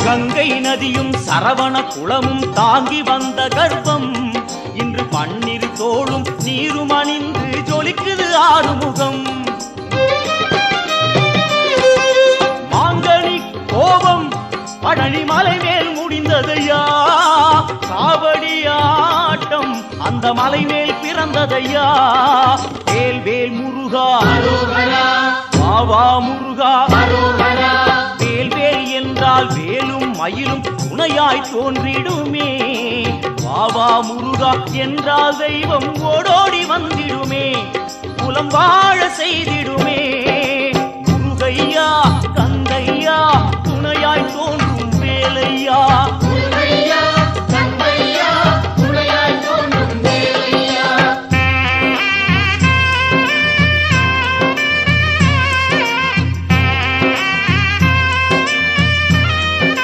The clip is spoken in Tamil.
கங்கை நதியும் சரவண குளமும் தாங்கி வந்த கர்ப்பம் இன்று பன்னிரு தோளும் நீரும் அணிந்து ஜொலிக்குது ஆறுமுகம். மாங்கனி கோபம் பழனி மலை மேல் முடிந்ததையா, காவடி ஆட்டம் அந்த மலை மேல் பிறந்ததையா. வேல் வேல் முருகா பாவா முருகா, வேல் வேல் என்றால் வேலும் மயிலும் துணையாய் தோன்றிடுமே. பாவா முருகா என்றால் தெய்வம் ஓடோடி வந்திடுமே, குலம் வாழ செய்திடுமே. முருகையா கந்தையா துணையாய் தோன்றி